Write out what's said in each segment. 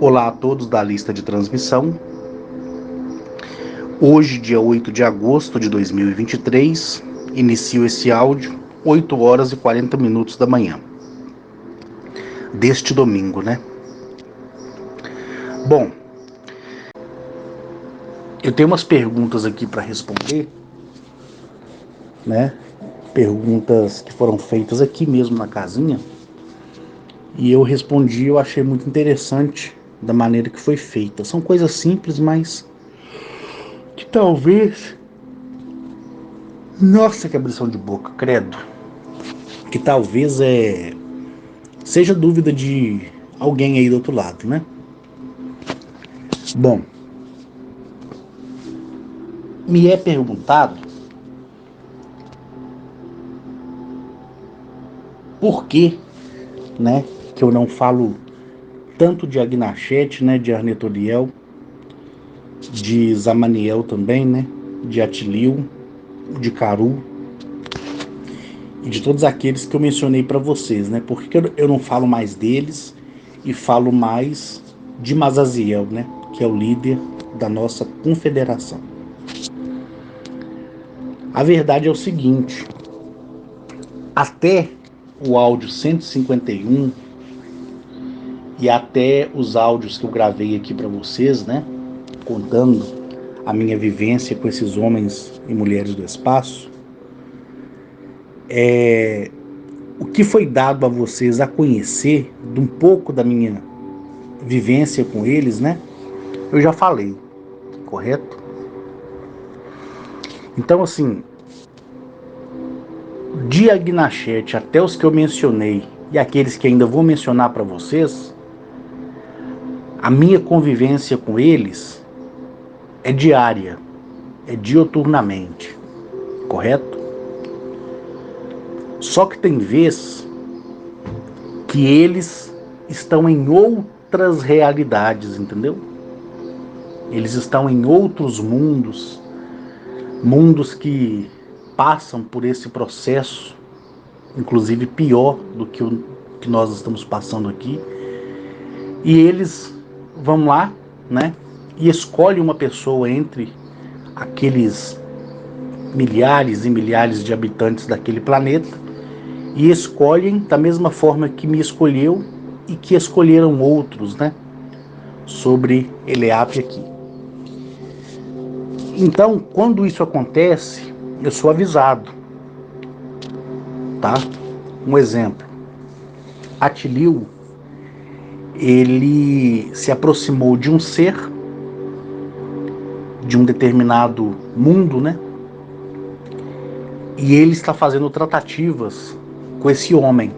Olá a todos da lista de transmissão. Hoje, dia 8 de agosto de 2023, inicio esse áudio 8 horas e 40 minutos da manhã deste domingo, né? Bom, eu tenho umas perguntas aqui para responder, né? Perguntas que foram feitas aqui mesmo na casinha. E eu respondi, eu achei muito interessante da maneira que foi feita. São coisas simples, mas que talvez... Nossa, que abrição de boca, credo. Que talvez seja dúvida de alguém aí do outro lado, né? Bom, me é perguntado por que, né, que eu não falo tanto de Agnachete, né, de Arnetoliel, de Zamaniel também, né, de Atilio, de Caru e de todos aqueles que eu mencionei para vocês, né? Por que eu não falo mais deles e falo mais de Mazaziel, né, que é o líder da nossa confederação? A verdade é o seguinte: até o áudio 151 e até os áudios que eu gravei aqui para vocês, né, contando a minha vivência com esses homens e mulheres do espaço, o que foi dado a vocês a conhecer de um pouco da minha vivência com eles, né, eu já falei, correto? Então, assim, de Agnachete até os que eu mencionei e aqueles que ainda vou mencionar para vocês, a minha convivência com eles é diária, é dioturnamente, correto? Só que tem vez que eles estão em outras realidades, entendeu? Eles estão em outros mundos, mundos que passam por esse processo, inclusive pior do que o que nós estamos passando aqui. E eles vão lá, né, e escolhem uma pessoa entre aqueles milhares e milhares de habitantes daquele planeta e escolhem da mesma forma que me escolheu e que escolheram outros, né, sobre Eleap aqui. Então, quando isso acontece, eu sou avisado, tá? Um exemplo: Atilio, ele se aproximou de um ser, de um determinado mundo, né? E ele está fazendo tratativas com esse homem.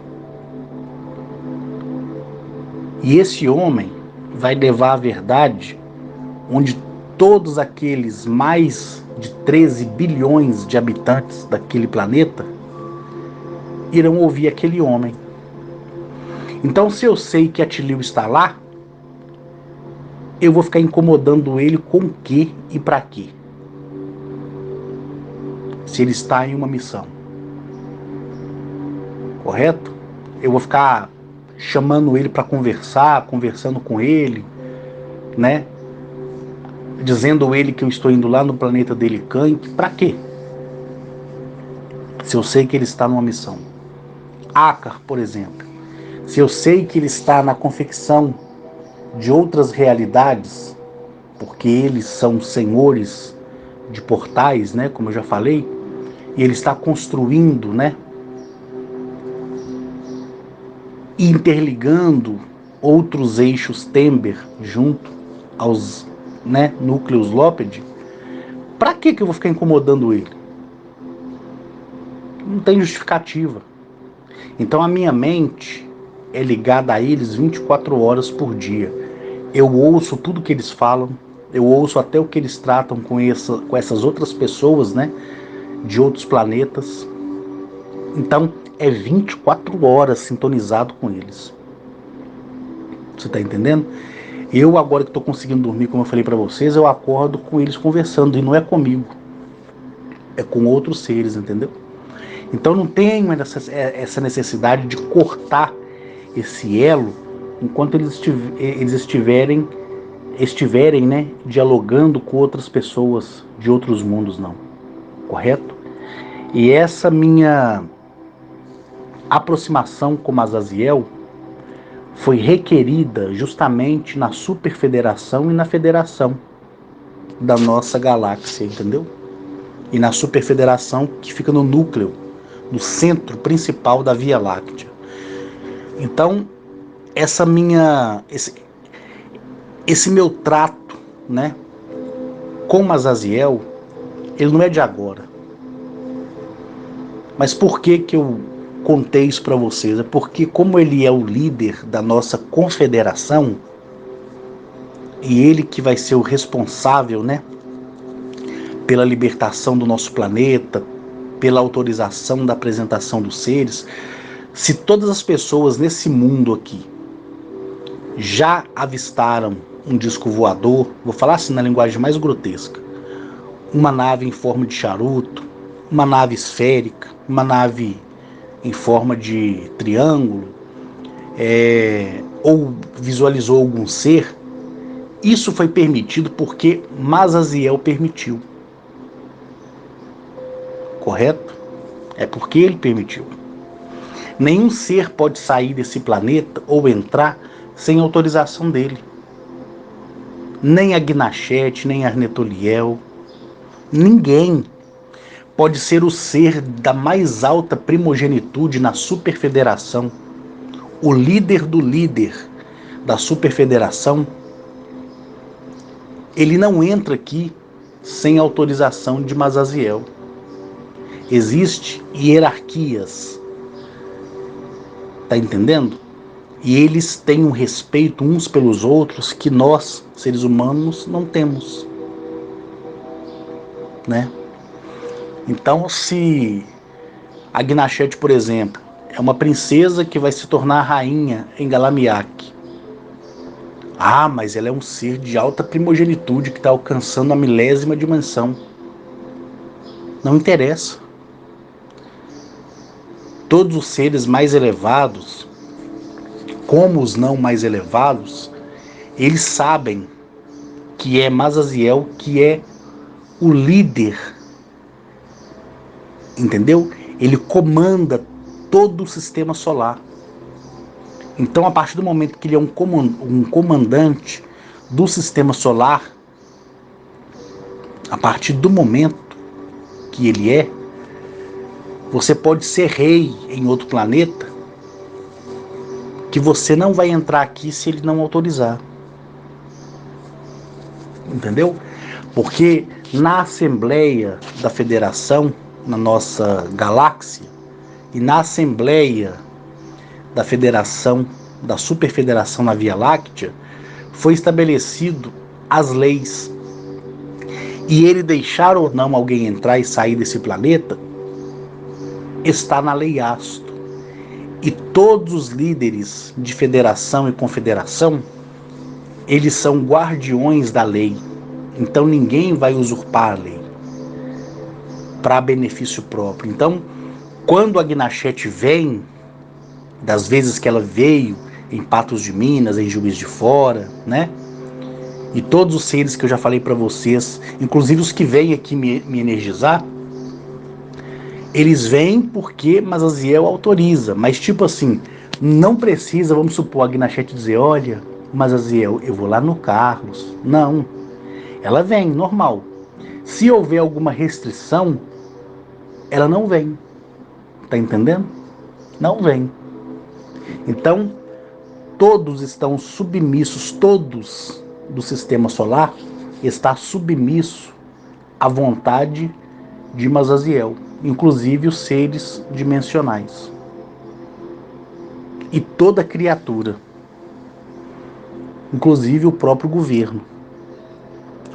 E esse homem vai levar a verdade onde todos aqueles mais de 13 bilhões de habitantes daquele planeta irão ouvir aquele homem. Então, se eu sei que Atilio está lá, eu vou ficar incomodando ele com o quê e para quê? Se ele está em uma missão, correto? Eu vou ficar chamando ele para conversar, conversando com ele, né? Dizendo ele que eu estou indo lá no planeta dele, Kank, para quê? Se eu sei que ele está numa missão. Akar, por exemplo, se eu sei que ele está na confecção de outras realidades, porque eles são senhores de portais, né, como eu já falei, e ele está construindo, né, e interligando outros eixos Tember junto aos, né, núcleos Loped, para que eu vou ficar incomodando ele? Não tem justificativa. Então a minha mente é ligada a eles 24 horas por dia. Eu ouço tudo que eles falam, eu ouço até o que eles tratam com essas outras pessoas, né, de outros planetas. Então é 24 horas sintonizado com eles. Você tá entendendo? Eu agora que estou conseguindo dormir, como eu falei para vocês, eu acordo com eles conversando, e não é comigo, é com outros seres, entendeu? Então não tenho essa necessidade de cortar esse elo enquanto eles estiverem, né, dialogando com outras pessoas de outros mundos, não. Correto? E essa minha aproximação com Azaziel foi requerida justamente na superfederação e na federação da nossa galáxia, entendeu? E na superfederação que fica no núcleo, no centro principal da Via Láctea. Então, esse meu trato, né, com Azaziel, ele não é de agora. Mas por que eu contei isso para vocês? É porque como ele é o líder da nossa confederação, e ele que vai ser o responsável, né, pela libertação do nosso planeta, pela autorização da apresentação dos seres, se todas as pessoas nesse mundo aqui já avistaram um disco voador, vou falar assim na linguagem mais grotesca, uma nave em forma de charuto, uma nave esférica, uma nave em forma de triângulo, ou visualizou algum ser, isso foi permitido porque Mazaziel permitiu. Correto? É porque ele permitiu. Nenhum ser pode sair desse planeta ou entrar sem autorização dele. Nem a Gnachete, nem a Arnetoliel. Ninguém pode ser o ser da mais alta primogenitude na superfederação, o líder do líder da superfederação. Ele não entra aqui sem autorização de Mazaziel. Existem hierarquias, tá entendendo? E eles têm um respeito uns pelos outros que nós, seres humanos, não temos, né? Então, se a Gnachete, por exemplo, é uma princesa que vai se tornar rainha em Galamiak, mas ela é um ser de alta primogenitude que está alcançando a milésima dimensão. Não interessa. Todos os seres mais elevados, como os não mais elevados, eles sabem que é Mazaziel que é o líder, entendeu? Ele comanda todo o sistema solar. Então, a partir do momento que ele é um comandante do sistema solar, a partir do momento que ele é, você pode ser rei em outro planeta, que você não vai entrar aqui se ele não autorizar. Entendeu? Porque na Assembleia da Federação, na nossa galáxia, e na Assembleia da Federação, da Superfederação na Via Láctea, foi estabelecido as leis. E ele deixar ou não alguém entrar e sair desse planeta está na lei Asto. E todos os líderes de federação e confederação, eles são guardiões da lei. Então ninguém vai usurpar a lei para benefício próprio. Então, quando a Gnachete vem, das vezes que ela veio em Patos de Minas, em Juiz de Fora, né? E todos os seres que eu já falei para vocês, inclusive os que vêm aqui me energizar, eles vêm porque Mazaziel autoriza, mas tipo assim, não precisa, vamos supor, a Gnachete dizer, olha, Mazaziel, eu vou lá no Carlos. Não, ela vem, normal. Se houver alguma restrição, ela não vem, tá entendendo? Não vem. Então, todos estão submissos, todos do sistema solar está submisso à vontade de Mazaziel, inclusive os seres dimensionais. E toda criatura, inclusive o próprio governo.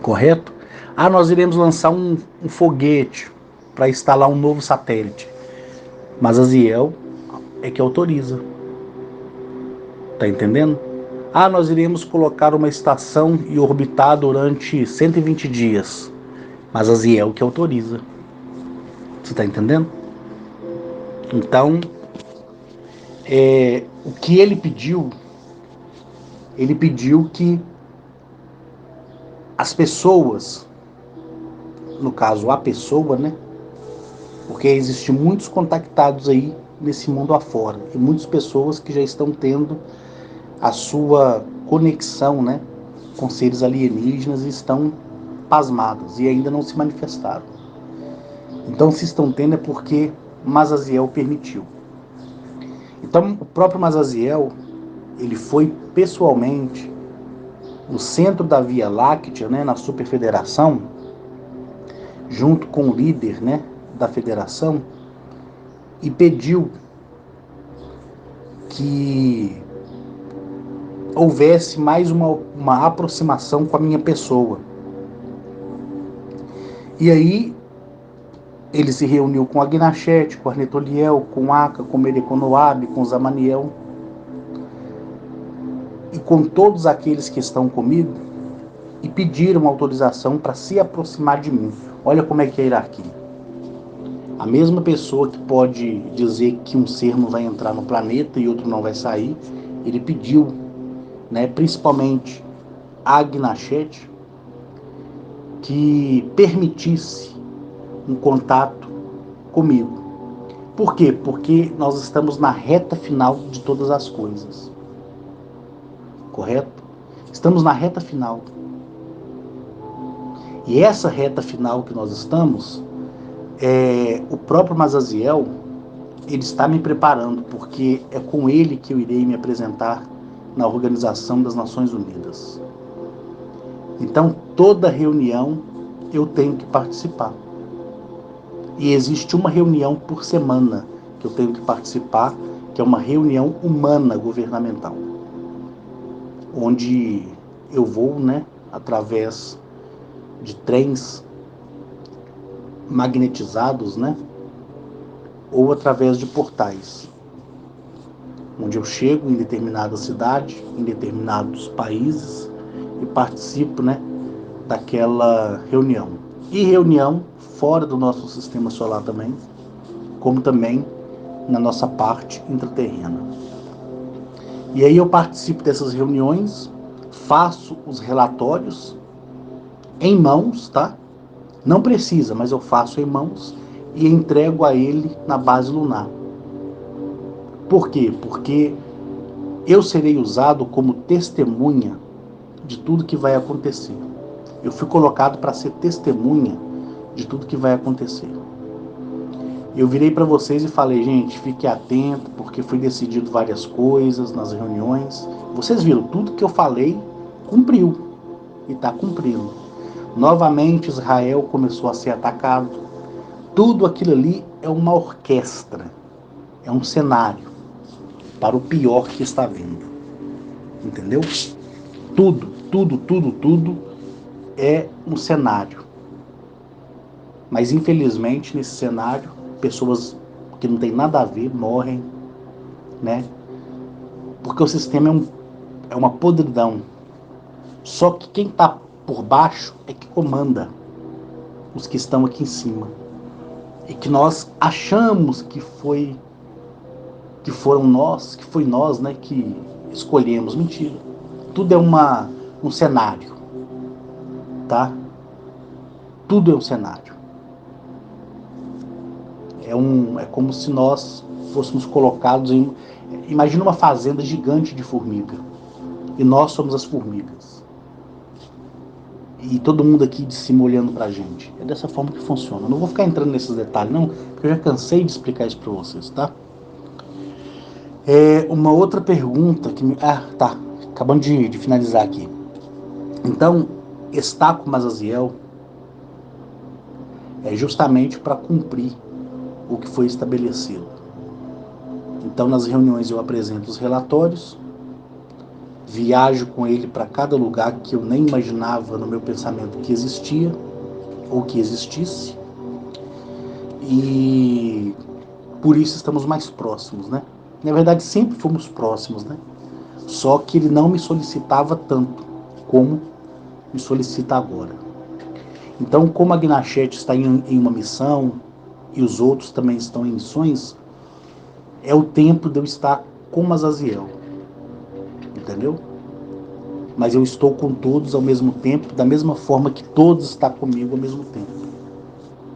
Correto? Nós iremos lançar um foguete para instalar um novo satélite. Mazaziel é que autoriza. Tá entendendo? Nós iremos colocar uma estação e orbitar durante 120 dias. Mazaziel que autoriza. Você tá entendendo? Então, o que ele pediu ele pediu que as pessoas, no caso a pessoa, né? Porque existem muitos contactados aí nesse mundo afora e muitas pessoas que já estão tendo a sua conexão, né, com seres alienígenas e estão pasmadas e ainda não se manifestaram. Então, se estão tendo é porque Mazaziel permitiu. Então, o próprio Mazaziel, ele foi pessoalmente no centro da Via Láctea, né, na Superfederação, junto com o líder, né, da federação, e pediu que houvesse mais uma aproximação com a minha pessoa. E aí ele se reuniu com Agnachete, com Arnetoliel, com Aca, com Mereconoabe, com Zamaniel e com todos aqueles que estão comigo e pediram autorização para se aproximar de mim. Olha como é que é a hierarquia. A mesma pessoa que pode dizer que um ser não vai entrar no planeta e outro não vai sair, ele pediu, né, principalmente a Agnachete, que permitisse um contato comigo. Por quê? Porque nós estamos na reta final de todas as coisas. Correto? Estamos na reta final. E essa reta final que nós estamos, o próprio Mazaziel, ele está me preparando, porque é com ele que eu irei me apresentar na Organização das Nações Unidas. Então, toda reunião eu tenho que participar. E existe uma reunião por semana que eu tenho que participar, que é uma reunião humana governamental, onde eu vou, né, através de trens magnetizados, né, ou através de portais, onde eu chego em determinada cidade, em determinados países e participo, né, daquela reunião. E reunião fora do nosso sistema solar também, como também na nossa parte intraterrena. E aí eu participo dessas reuniões, faço os relatórios em mãos, tá? Não precisa, mas eu faço em mãos e entrego a ele na base lunar. Por quê? Porque eu serei usado como testemunha de tudo que vai acontecer. Eu fui colocado para ser testemunha de tudo que vai acontecer. Eu virei para vocês e falei, gente, fique atento, porque foi decidido várias coisas nas reuniões. Vocês viram, tudo que eu falei cumpriu e está cumprindo. Novamente Israel começou a ser atacado. Tudo aquilo ali é uma orquestra, é um cenário para o pior que está vindo. Entendeu? Tudo é um cenário. Mas infelizmente nesse cenário, pessoas que não tem nada a ver morrem, né? Porque o sistema é uma podridão. Só que quem está por baixo é que comanda os que estão aqui em cima. E que nós achamos que foi nós, né, que escolhemos. Mentira. Tudo é um cenário, tá? Tudo é um cenário. É como se nós fôssemos colocados em... Imagina uma fazenda gigante de formiga. E nós somos as formigas. E todo mundo aqui de cima olhando pra gente. É dessa forma que funciona. Eu não vou ficar entrando nesses detalhes, não, porque eu já cansei de explicar isso pra vocês, tá? Uma outra pergunta que me... Ah, tá. Acabando de finalizar aqui. Então, estar com Mazaziel é justamente para cumprir o que foi estabelecido. Então, nas reuniões eu apresento os relatórios, viajo com ele para cada lugar que eu nem imaginava no meu pensamento que existia ou que existisse, e por isso estamos mais próximos, né? Na verdade, sempre fomos próximos, né? Só que ele não me solicitava tanto como me solicita agora. Então, como a Gnachete está em uma missão e os outros também estão em missões, é o tempo de eu estar com Mazaziel. Entendeu? mas eu estou com todos ao mesmo tempo, da mesma forma que todos estão comigo ao mesmo tempo.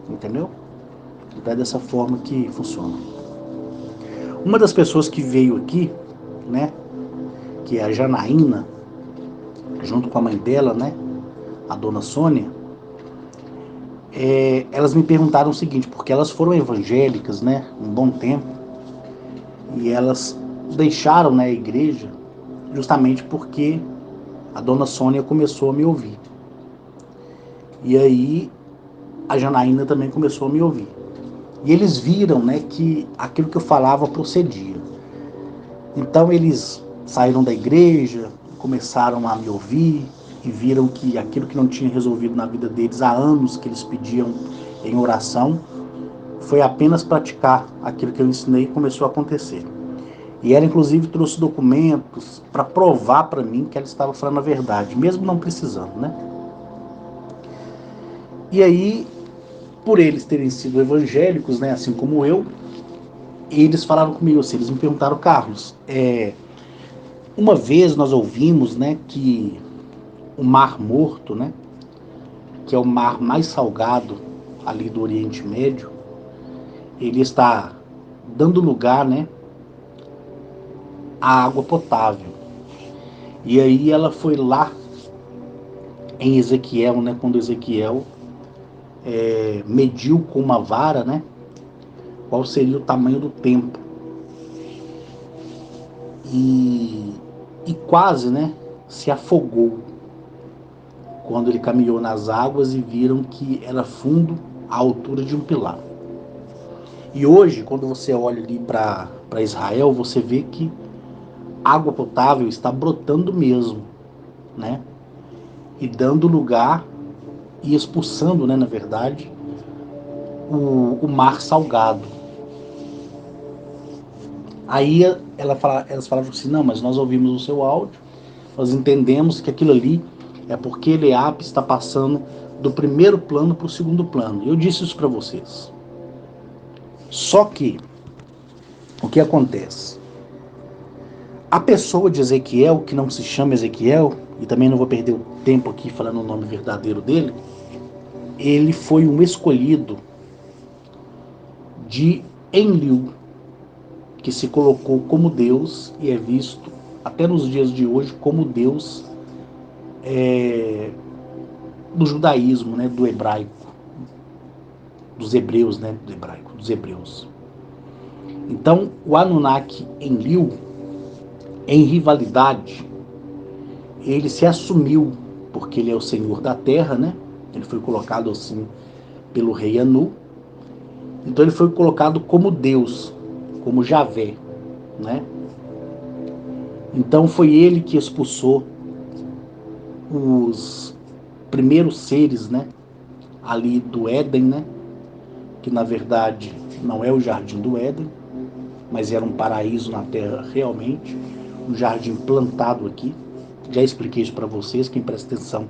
Entendeu? Então é dessa forma que funciona. Uma das pessoas que veio aqui, né, que é a Janaína, junto com a mãe dela, né, a dona Sônia, elas me perguntaram o seguinte, porque elas foram evangélicas, né, um bom tempo, e elas deixaram, né, a igreja justamente porque a dona Sônia começou a me ouvir. E aí a Janaína também começou a me ouvir. E eles viram, né, que aquilo que eu falava procedia. Então eles saíram da igreja, começaram a me ouvir e viram que aquilo que não tinha resolvido na vida deles há anos que eles pediam em oração, foi apenas praticar aquilo que eu ensinei e começou a acontecer. E ela inclusive trouxe documentos para provar para mim que ela estava falando a verdade, mesmo não precisando, né? E aí, por eles terem sido evangélicos, né, assim como eu, eles falaram comigo assim, eles me perguntaram, Carlos, uma vez nós ouvimos, né, que o Mar Morto, né, que é o mar mais salgado ali do Oriente Médio, ele está dando lugar, né, à água potável. E aí ela foi lá em Ezequiel, né, quando Ezequiel mediu com uma vara, né, qual seria o tamanho do templo. E, e quase, né, se afogou quando ele caminhou nas águas e viram que era fundo à altura de um pilar. E hoje, quando você olha ali para Israel, você vê que água potável está brotando mesmo, né? E dando lugar e expulsando, né, na verdade, o mar salgado. Aí elas falavam assim, não, mas nós ouvimos o seu áudio, nós entendemos que aquilo ali é porque Eliabe está passando do primeiro plano para o segundo plano. Eu disse isso para vocês. Só que, o que acontece? A pessoa de Ezequiel, que não se chama Ezequiel, e também não vou perder o tempo aqui falando o nome verdadeiro dele, ele foi um escolhido de Enlil, que se colocou como Deus e é visto até nos dias de hoje como Deus do judaísmo, né, do hebraico, dos hebreus, né, do hebraico, dos hebreus. Então, o Anunnaki Enlil, em rivalidade, ele se assumiu, porque ele é o senhor da terra, né? Ele foi colocado assim pelo rei Anu. Então ele foi colocado como Deus, como Javé, né? Então foi ele que expulsou os primeiros seres, né? Ali do Éden, né? Que na verdade não é o jardim do Éden, mas era um paraíso na terra realmente, um jardim plantado aqui. Já expliquei isso para vocês, quem presta atenção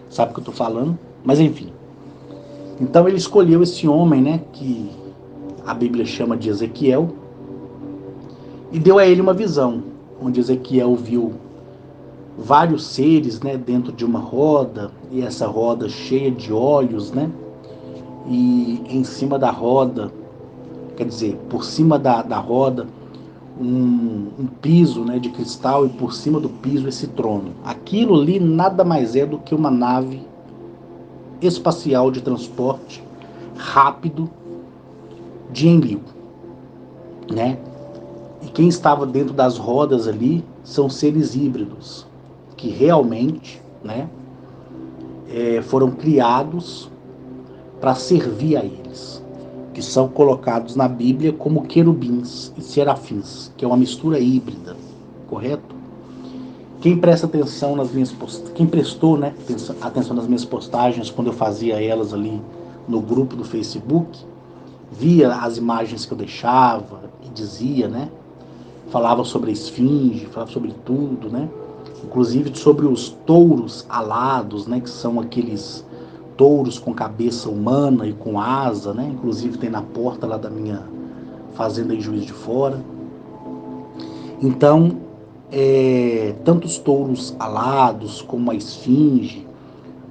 sabe o que eu estou falando, mas enfim. Então ele escolheu esse homem, né, que a Bíblia chama de Ezequiel, e deu a ele uma visão, onde Ezequiel viu vários seres, né, dentro de uma roda, e essa roda cheia de olhos, né, e em cima da roda, quer dizer, por cima da roda, um piso, né, de cristal, e por cima do piso esse trono. Aquilo ali nada mais é do que uma nave espacial de transporte rápido de Enlil, né? E quem estava dentro das rodas ali são seres híbridos, que realmente, né, foram criados para servir a eles, que são colocados na Bíblia como querubins e serafins, que é uma mistura híbrida, correto? Quem presta atenção nas minhas postagens, quem prestou, né, atenção nas minhas postagens quando eu fazia elas ali no grupo do Facebook, via as imagens que eu deixava e dizia, né, falava sobre a esfinge, falava sobre tudo, né? Inclusive sobre os touros alados, né? Que são aqueles touros com cabeça humana e com asa, né? Inclusive tem na porta lá da minha fazenda em Juiz de Fora. Então, tantos touros alados, como a esfinge,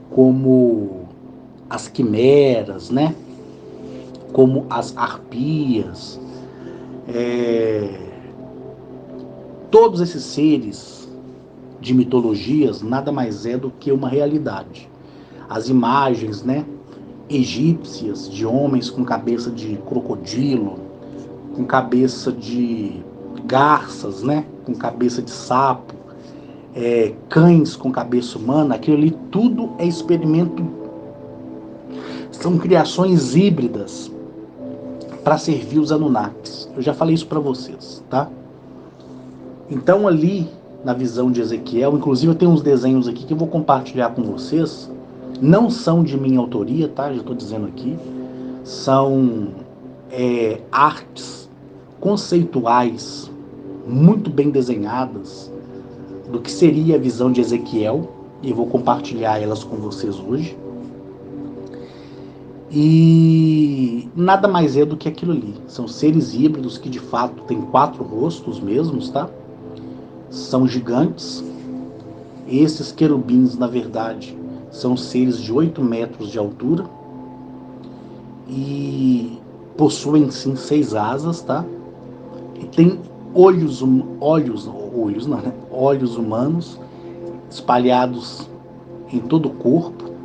como as quimeras, né? Como as arpias, todos esses seres de mitologias nada mais é do que uma realidade. As imagens, né, egípcias de homens com cabeça de crocodilo, com cabeça de garças, né, com cabeça de sapo, cães com cabeça humana, aquilo ali tudo é experimento, são criações híbridas para servir os Anunnakis. Eu já falei isso para vocês, tá? Então ali na visão de Ezequiel, inclusive eu tenho uns desenhos aqui que eu vou compartilhar com vocês, não são de minha autoria, tá? Já estou dizendo aqui, são artes conceituais muito bem desenhadas do que seria a visão de Ezequiel, e eu vou compartilhar elas com vocês hoje. E nada mais é do que aquilo ali. São seres híbridos que de fato têm 4 rostos mesmos, tá? São gigantes. Esses querubins, na verdade, são seres de 8 metros de altura e possuem sim 6 asas, tá? E tem olhos humanos espalhados em todo o corpo,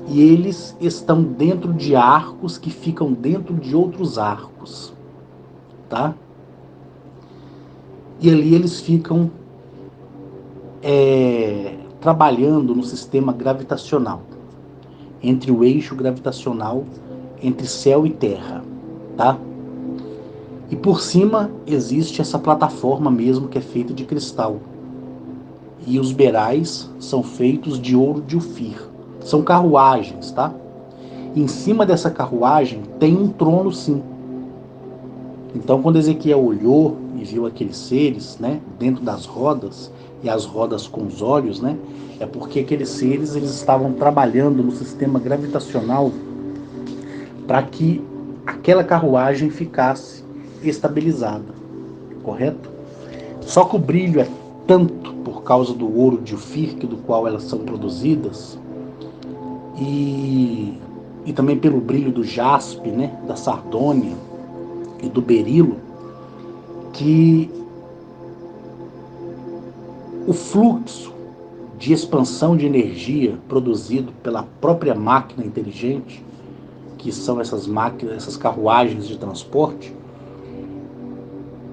e eles estão dentro de arcos que ficam dentro de outros arcos, tá? E ali eles ficam trabalhando no sistema gravitacional, entre o eixo gravitacional entre céu e terra, tá? E por cima existe essa plataforma mesmo que é feita de cristal. E os beirais são feitos de ouro de Ofir. São carruagens, tá? E em cima dessa carruagem tem um trono, sim. Então, quando Ezequiel olhou e viu aqueles seres, né, dentro das rodas, e as rodas com os olhos, né, é porque aqueles seres eles estavam trabalhando no sistema gravitacional para que aquela carruagem ficasse estabilizada, correto? Só que o brilho é tanto por causa do ouro de Ofir, do qual elas são produzidas, e também pelo brilho do jaspe, né, da sardônia e do berilo, que o fluxo de expansão de energia produzido pela própria máquina inteligente, que são essas máquinas, essas carruagens de transporte,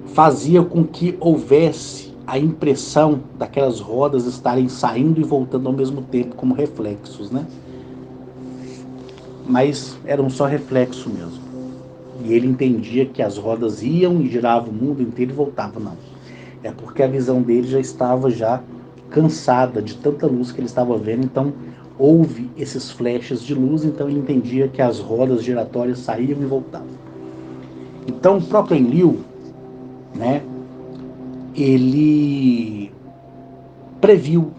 fazia com que houvesse a impressão daquelas rodas estarem saindo e voltando ao mesmo tempo como reflexos, né? Mas era um só reflexo mesmo. E ele entendia que as rodas iam e giravam o mundo inteiro e voltavam, não. É porque a visão dele já estava cansada de tanta luz que ele estava vendo, então houve esses flashes de luz, então ele entendia que as rodas giratórias saíam e voltavam. Então o próprio Enlil, né, ele previu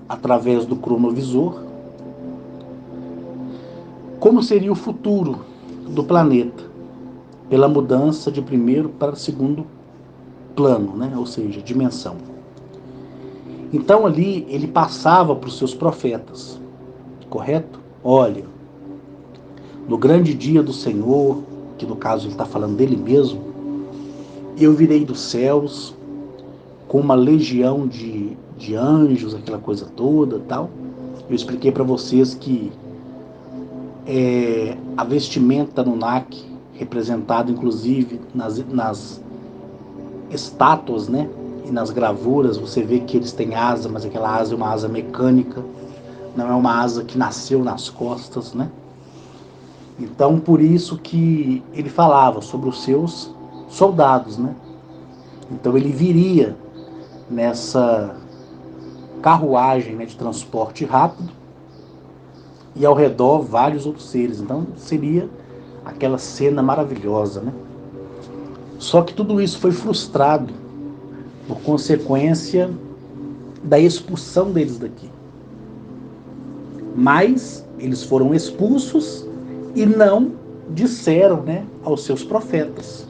através do cronovisor como seria o futuro do planeta pela mudança de primeiro para segundo plano, né, ou seja, dimensão. Então ali ele passava para os seus profetas, correto? Olha, no grande dia do Senhor, que no caso ele está falando dele mesmo, eu virei dos céus com uma legião de anjos, aquela coisa toda, tal. Eu expliquei para vocês que a vestimenta Anunnaki, representada inclusive nas estátuas, né, e nas gravuras, você vê que eles têm asa, mas aquela asa é uma asa mecânica, não é uma asa que nasceu nas costas, né? Então, por isso que ele falava sobre os seus soldados, né? Então, ele viria nessa carruagem, né, de transporte rápido e ao redor vários outros seres. Então, seria aquela cena maravilhosa, né? Só que tudo isso foi frustrado por consequência da expulsão deles daqui. Mas eles foram expulsos e não disseram, né, aos seus profetas.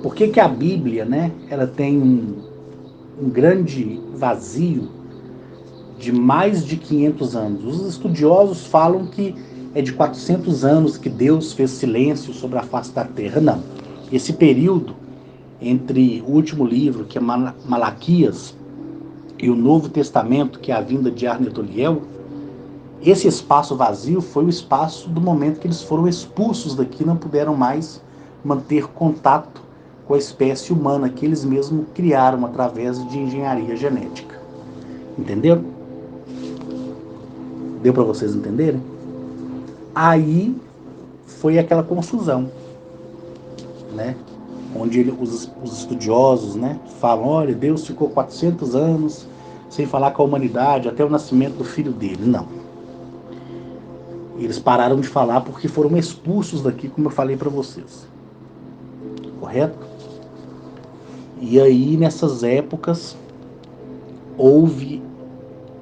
Por que que a Bíblia, né, ela tem um grande vazio de mais de 500 anos. Os estudiosos falam que é de 400 anos que Deus fez silêncio sobre a face da terra. Não. Esse período entre o último livro, que é Malaquias, e o Novo Testamento, que é a vinda de Arnetoliel, esse espaço vazio foi o espaço do momento que eles foram expulsos daqui, não puderam mais manter contato com a espécie humana que eles mesmos criaram através de engenharia genética. Entenderam? Deu para vocês entenderem? Aí foi aquela confusão, né? Onde os estudiosos, né, falam, olha, Deus ficou 400 anos sem falar com a humanidade até o nascimento do filho dele. Não. Eles pararam de falar porque foram expulsos daqui, como eu falei para vocês. Correto? E aí, nessas épocas, houve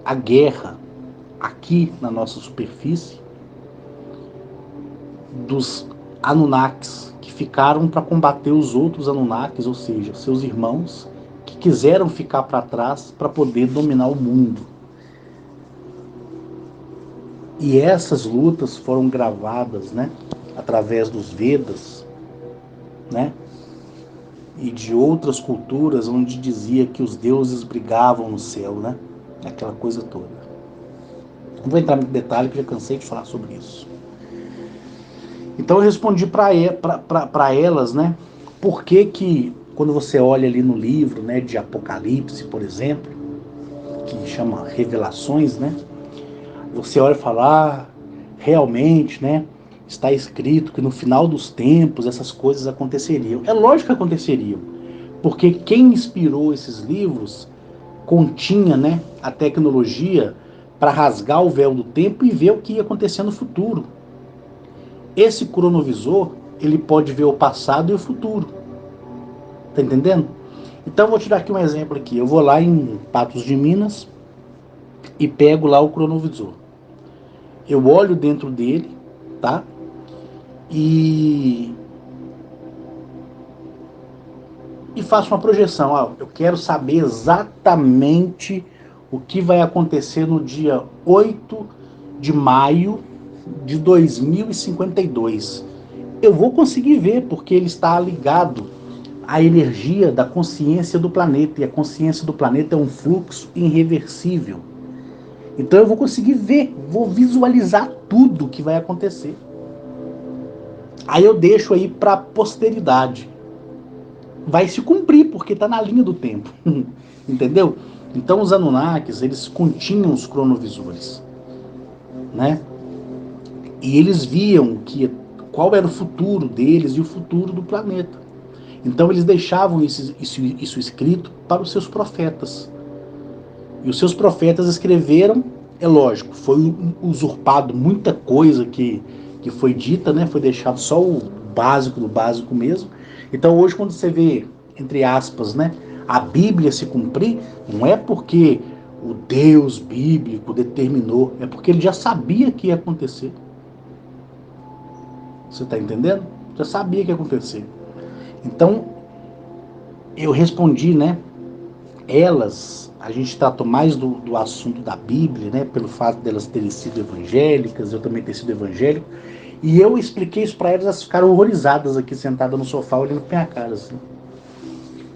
a guerra aqui na nossa superfície dos Anunnakis, que ficaram para combater os outros Anunnakis, ou seja, seus irmãos, que quiseram ficar para trás para poder dominar o mundo. E essas lutas foram gravadas, né, através dos Vedas, né, e de outras culturas onde dizia que os deuses brigavam no céu, né, aquela coisa toda. Não vou entrar em detalhe, porque já cansei de falar sobre isso. Então eu respondi para elas, né, por que quando você olha ali no livro, né, de Apocalipse, por exemplo, que chama Revelações, né, você olha e fala, realmente, né, está escrito que no final dos tempos essas coisas aconteceriam. É lógico que aconteceriam, porque quem inspirou esses livros continha, né, a tecnologia para rasgar o véu do tempo e ver o que ia acontecer no futuro. Esse cronovisor, ele pode ver o passado e o futuro. Tá entendendo? Então eu vou te dar aqui um exemplo aqui. Eu vou lá em Patos de Minas e pego lá o cronovisor. Eu olho dentro dele, tá? E faço uma projeção. Eu quero saber exatamente o que vai acontecer no dia 8 de maio de 2052. Eu vou conseguir ver, porque ele está ligado à energia da consciência do planeta. E a consciência do planeta é um fluxo irreversível. Então eu vou conseguir ver, vou visualizar tudo que vai acontecer. Aí eu deixo aí para a posteridade. Vai se cumprir, porque está na linha do tempo. Entendeu? Então os Anunnakis, eles continham os cronovisores, né? E eles viam qual era o futuro deles e o futuro do planeta. Então eles deixavam isso escrito para os seus profetas. E os seus profetas escreveram, é lógico, foi usurpado muita coisa que foi dita, né? Foi deixado só o básico do básico mesmo. Então hoje quando você vê, entre aspas, né, a Bíblia se cumprir, não é porque o Deus bíblico determinou, é porque ele já sabia que ia acontecer. Você está entendendo? Já sabia que ia acontecer. Então, eu respondi, né? Elas, a gente tratou mais do assunto da Bíblia, né? Pelo fato delas terem sido evangélicas, eu também ter sido evangélico. E eu expliquei isso para elas, elas ficaram horrorizadas aqui, sentadas no sofá, olhando pra minha cara, assim.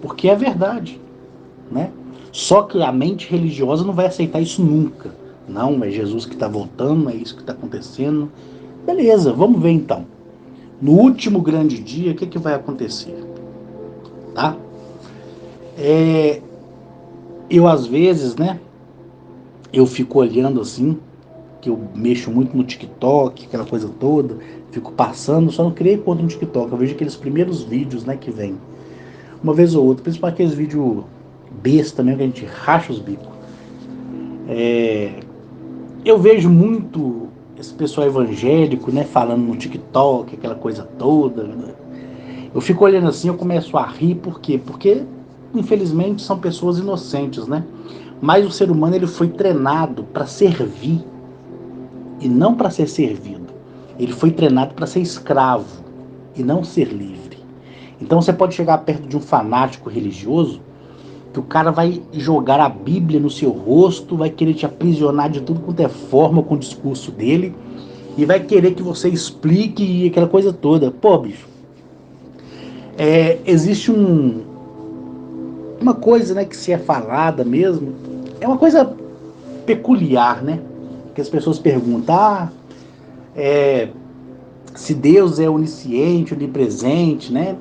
Porque é verdade, né? Só que a mente religiosa não vai aceitar isso nunca. Não, é Jesus que está voltando, é isso que está acontecendo. Beleza, vamos ver então. No último grande dia, o que vai acontecer? Tá? Eu, às vezes, né, eu fico olhando assim, que eu mexo muito no TikTok, aquela coisa toda, fico passando, só não criei conta no TikTok, eu vejo aqueles primeiros vídeos, né, que vem. Uma vez ou outra, principalmente aqueles vídeos besta mesmo, que a gente racha os bicos. Eu vejo muito esse pessoal evangélico, né, falando no TikTok, aquela coisa toda, né? Eu fico olhando assim, eu começo a rir, por quê? Porque, infelizmente, são pessoas inocentes, né? Mas o ser humano, ele foi treinado para servir e não para ser servido. Ele foi treinado para ser escravo e não ser livre. Então você pode chegar perto de um fanático religioso que o cara vai jogar a Bíblia no seu rosto, vai querer te aprisionar de tudo quanto é forma com o discurso dele, e vai querer que você explique aquela coisa toda. Pô, bicho, existe uma coisa, né, que se é falada mesmo, é uma coisa peculiar, né? Que as pessoas perguntam, se Deus é onisciente, onipresente, né?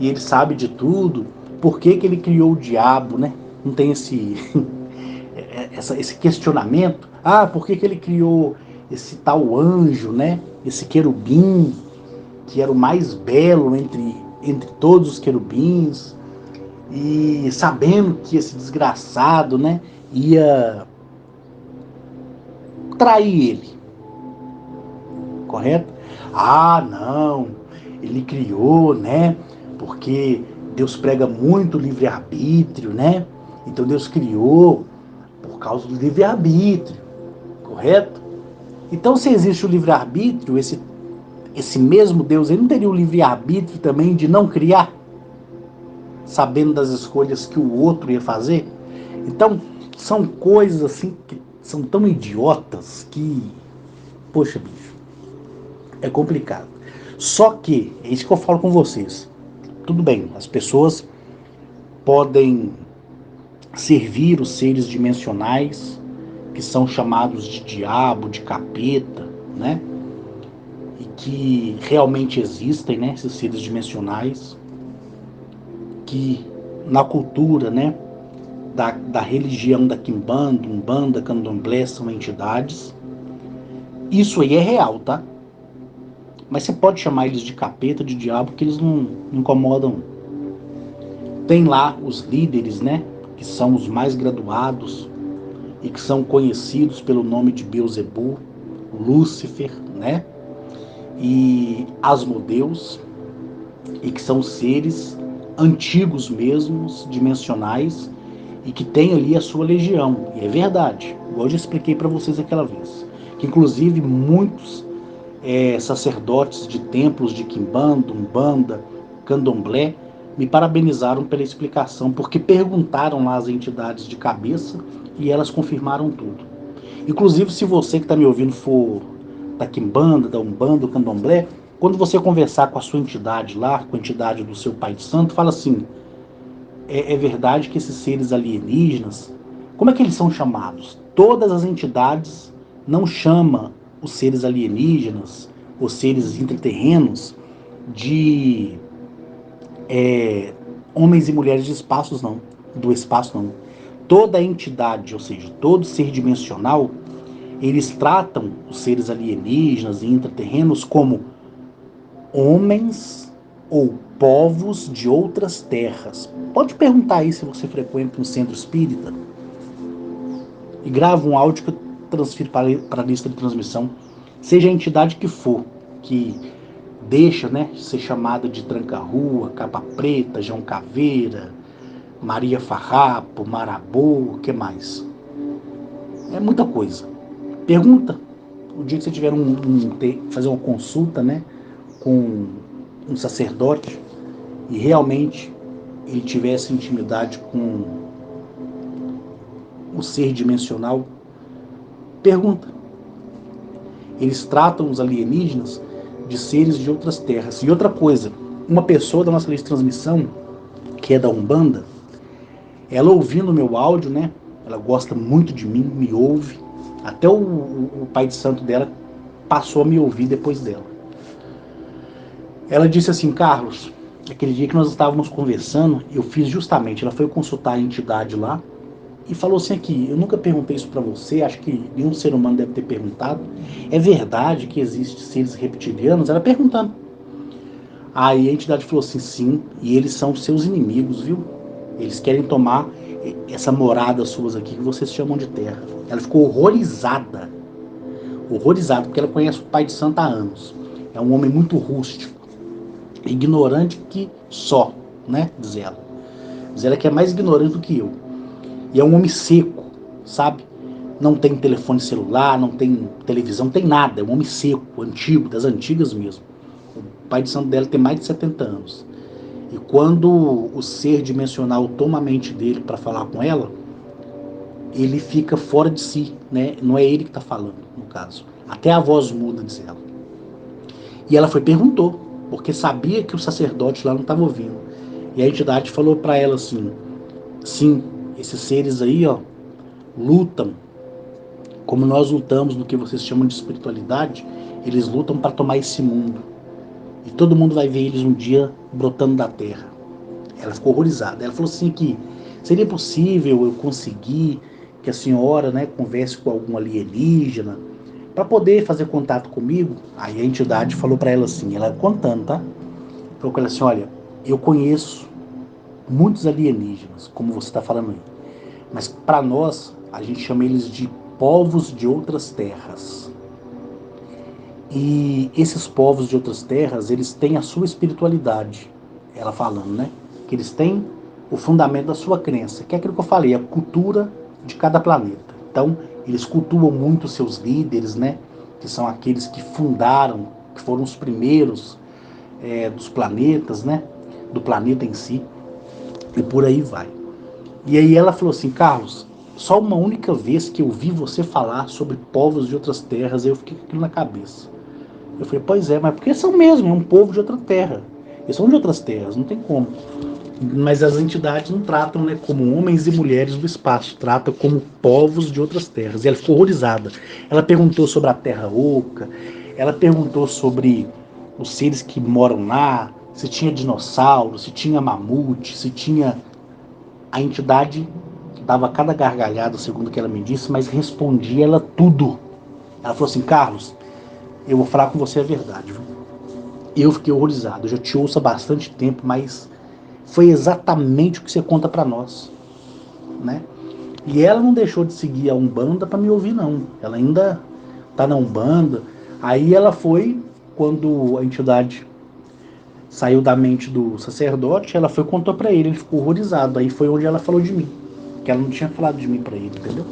E ele sabe de tudo, por que que ele criou o diabo, né? Não tem esse questionamento. Ah, por que que ele criou esse tal anjo, né? Esse querubim, que era o mais belo entre todos os querubins, e sabendo que esse desgraçado, né, ia trair ele, correto? Ah, não, ele criou, né, porque Deus prega muito livre-arbítrio, né? Então Deus criou por causa do livre-arbítrio, correto? Então, se existe o livre-arbítrio, esse mesmo Deus, ele não teria o livre-arbítrio também de não criar, sabendo das escolhas que o outro ia fazer? Então, são coisas assim que são tão idiotas que, poxa, bicho, é complicado. Só que, é isso que eu falo com vocês. Tudo bem, as pessoas podem servir os seres dimensionais, que são chamados de diabo, de capeta, né? E que realmente existem, né? Esses seres dimensionais, que na cultura, né? Da religião da Quimbanda, Umbanda, Candomblé são entidades. Isso aí é real, tá? Mas você pode chamar eles de capeta, de diabo, que eles não incomodam. Tem lá os líderes, né? Que são os mais graduados e que são conhecidos pelo nome de Beelzebub, Lúcifer, né? E Asmodeus, e que são seres antigos mesmos, dimensionais, e que tem ali a sua legião. E é verdade, igual eu já expliquei para vocês aquela vez, que inclusive muitos sacerdotes de templos de Quimbanda, Umbanda, Candomblé, me parabenizaram pela explicação, porque perguntaram lá às entidades de cabeça e elas confirmaram tudo. Inclusive, se você que está me ouvindo for da Quimbanda, da Umbanda, do Candomblé, quando você conversar com a sua entidade lá, com a entidade do seu Pai de Santo, fala assim, é verdade que esses seres alienígenas, como é que eles são chamados? Todas as entidades não chamam os seres alienígenas, os seres intraterrenos, de homens e mulheres de espaços, não. Do espaço, não. Toda entidade, ou seja, todo ser dimensional, eles tratam os seres alienígenas e intraterrenos como homens ou povos de outras terras. Pode perguntar aí se você frequenta um centro espírita e grava um áudio que eu transfiro para a lista de transmissão, seja a entidade que for, que deixa, né, ser chamada de Tranca-Rua, Capa Preta, João Caveira, Maria Farrapo, Marabô, o que mais? É muita coisa. Pergunta. O dia que você tiver fazer uma consulta, né, com um sacerdote e realmente ele tivesse intimidade com o ser dimensional, pergunta. Eles tratam os alienígenas de seres de outras terras. E outra coisa, uma pessoa da nossa lista de transmissão, que é da Umbanda, ela ouvindo o meu áudio, né? Ela gosta muito de mim, me ouve. Até o pai de santo dela passou a me ouvir depois dela. Ela disse assim, Carlos, aquele dia que nós estávamos conversando, eu fiz justamente, ela foi consultar a entidade lá e falou assim aqui, eu nunca perguntei isso para você, acho que nenhum ser humano deve ter perguntado. É verdade que existem seres reptilianos? Ela perguntando. Aí a entidade falou assim, sim, e eles são seus inimigos, viu? Eles querem tomar essa morada suas aqui que vocês chamam de terra. Ela ficou horrorizada, horrorizada, porque ela conhece o pai de santo há anos. É um homem muito rústico, ignorante que só, né? Diz ela. Diz ela que é mais ignorante do que eu. E é um homem seco, sabe? Não tem telefone celular, não tem televisão, não tem nada. É um homem seco, antigo, das antigas mesmo. O pai de santo dela tem mais de 70 anos. E quando o ser dimensional toma a mente dele para falar com ela, ele fica fora de si, né? Não é ele que está falando, no caso. Até a voz muda, diz ela. E ela foi e perguntou, porque sabia que o sacerdote lá não estava ouvindo. E a entidade falou para ela assim: sim, esses seres aí, ó, lutam como nós lutamos no que vocês chamam de espiritualidade. Eles lutam para tomar esse mundo. E todo mundo vai ver eles um dia brotando da terra. Ela ficou horrorizada. Ela falou assim que seria possível eu conseguir que a senhora, né, converse com algum alienígena para poder fazer contato comigo. Aí a entidade falou para ela assim, ela contando, tá? Falou com ela assim, olha, eu conheço muitos alienígenas, como você está falando aí, mas para nós a gente chama eles de povos de outras terras. E esses povos de outras terras, eles têm a sua espiritualidade. Ela falando, né? Que eles têm o fundamento da sua crença, que é aquilo que eu falei, a cultura de cada planeta. Então, eles cultuam muito seus líderes, né? Que são aqueles que fundaram, que foram os primeiros dos planetas, né? Do planeta em si. E por aí vai. E aí ela falou assim, Carlos, só uma única vez que eu vi você falar sobre povos de outras terras, eu fiquei com aquilo na cabeça. Eu falei, pois é, mas porque são mesmo, é um povo de outra terra. Eles são de outras terras, não tem como. Mas as entidades não tratam, né, como homens e mulheres do espaço, tratam como povos de outras terras. E ela ficou horrorizada. Ela perguntou sobre a Terra Oca, ela perguntou sobre os seres que moram lá, se tinha dinossauro, se tinha mamute, se tinha... A entidade dava cada gargalhada, segundo o que ela me disse, mas respondia ela tudo. Ela falou assim, Carlos, eu vou falar com você a verdade, viu? Eu fiquei horrorizado. Eu já te ouço há bastante tempo, mas foi exatamente o que você conta para nós, né? E ela não deixou de seguir a Umbanda para me ouvir, não. Ela ainda tá na Umbanda. Aí ela foi, quando a entidade saiu da mente do sacerdote, ela foi e contou para ele. Ele ficou horrorizado. Aí foi onde ela falou de mim, que ela não tinha falado de mim para ele, entendeu?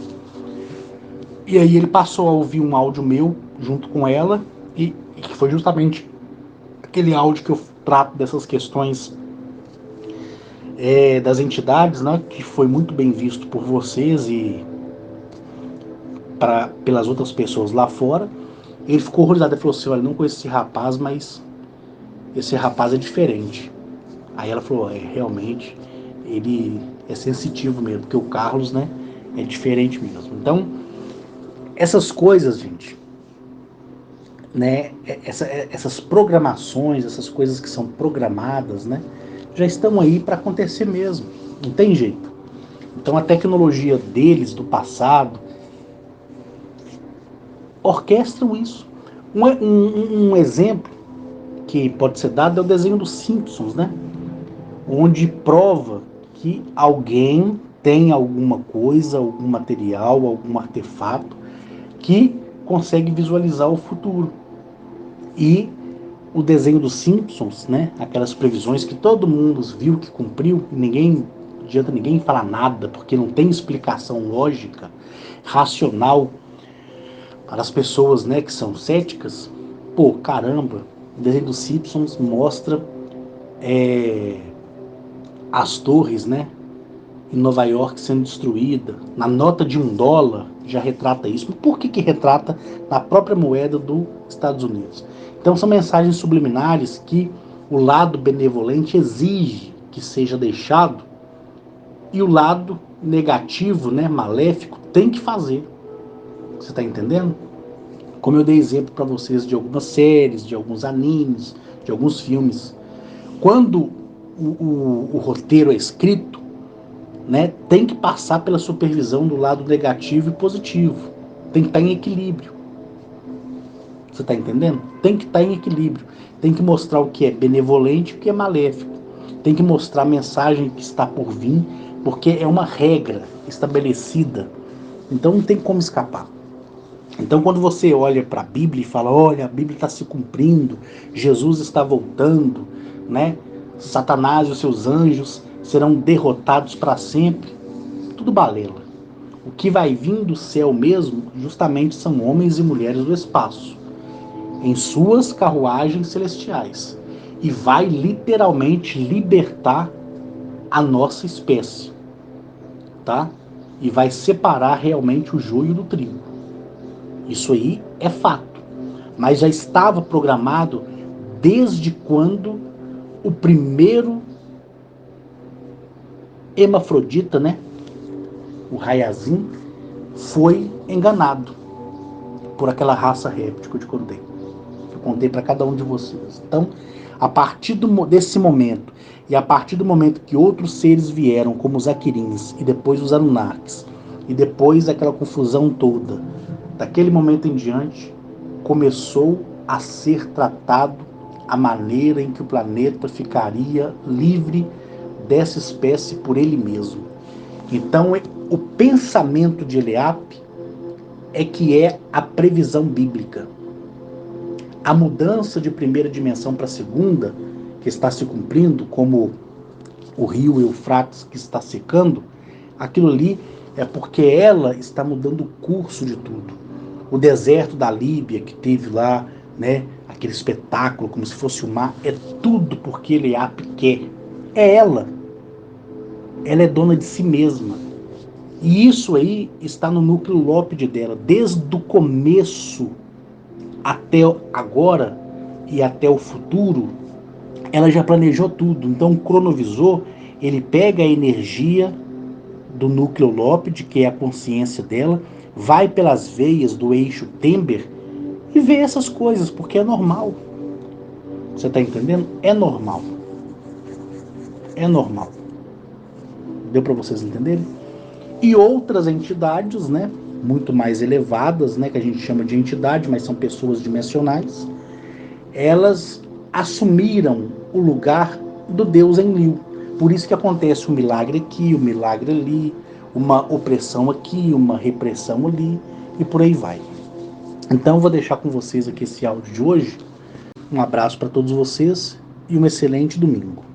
E aí ele passou a ouvir um áudio meu junto com ela e que foi justamente aquele áudio que eu trato dessas questões das entidades, né, que foi muito bem visto por vocês e pelas outras pessoas lá fora. Ele ficou horrorizado, ele falou assim, olha, não conheço esse rapaz, mas esse rapaz é diferente. Aí ela falou, realmente, ele é sensitivo mesmo, porque o Carlos, né, é diferente mesmo. Então, essas coisas, gente, né, essas programações, essas coisas que são programadas, né, já estão aí para acontecer mesmo, não tem jeito. Então a tecnologia deles, do passado, orquestram isso. Um exemplo que pode ser dado é o desenho dos Simpsons, né? Onde prova que alguém tem alguma coisa, algum material, algum artefato que consegue visualizar o futuro. E o desenho dos Simpsons, né? Aquelas previsões que todo mundo viu que cumpriu, e ninguém adianta ninguém falar nada, porque não tem explicação lógica, racional para as pessoas, né, que são céticas. Pô, caramba, o desenho dos Simpsons mostra é, as torres, né, em Nova York sendo destruída. Na nota de $1 já retrata isso. Mas por que retrata na própria moeda dos Estados Unidos? Então são mensagens subliminares que o lado benevolente exige que seja deixado e o lado negativo, né, maléfico, tem que fazer. Você está entendendo? Como eu dei exemplo para vocês de algumas séries, de alguns animes, de alguns filmes. Quando o roteiro é escrito, né, tem que passar pela supervisão do lado negativo e positivo. Tem que estar em equilíbrio. Você está entendendo? Tem que estar em equilíbrio. Tem que mostrar o que é benevolente e o que é maléfico. Tem que mostrar a mensagem que está por vir, porque é uma regra estabelecida. Então não tem como escapar. Então, quando você olha para a Bíblia e fala, olha, a Bíblia está se cumprindo, Jesus está voltando, né? Satanás e os seus anjos serão derrotados para sempre, tudo balela. O que vai vir do céu mesmo, justamente são homens e mulheres do espaço, em suas carruagens celestiais. e vai literalmente libertar a nossa espécie, tá? E vai separar realmente o joio do trigo. Isso aí é fato. Mas já estava programado desde quando o primeiro hermafrodita, né, o Raiazin, foi enganado por aquela raça réptil que eu te contei. Eu contei para cada um de vocês. Então, a partir desse momento, e a partir do momento que outros seres vieram, como os Aquirins, e depois os Anunnakis, e depois aquela confusão toda, daquele momento em diante, começou a ser tratado a maneira em que o planeta ficaria livre dessa espécie por ele mesmo. Então, o pensamento de Eliap é que é a previsão bíblica. A mudança de primeira dimensão para segunda, que está se cumprindo, como o rio Eufrates que está secando, aquilo ali é porque ela está mudando o curso de tudo. O deserto da Líbia, que teve lá, né, aquele espetáculo como se fosse o mar, é tudo porque Eliap quer. É ela. Ela é dona de si mesma. E isso aí está no núcleo lópide dela, desde o começo até agora e até o futuro, ela já planejou tudo. Então o cronovisor, ele pega a energia do núcleo lópide, que é a consciência dela, vai pelas veias do eixo Tember e vê essas coisas, porque é normal. Você está entendendo? É normal. É normal. Deu para vocês entenderem? E outras entidades, né, muito mais elevadas, né, que a gente chama de entidade, mas são pessoas dimensionais, elas assumiram o lugar do Deus Enlil. Por isso que acontece um milagre aqui, um milagre ali, uma opressão aqui, uma repressão ali, e por aí vai. Então vou deixar com vocês aqui esse áudio de hoje. Um abraço para todos vocês e um excelente domingo.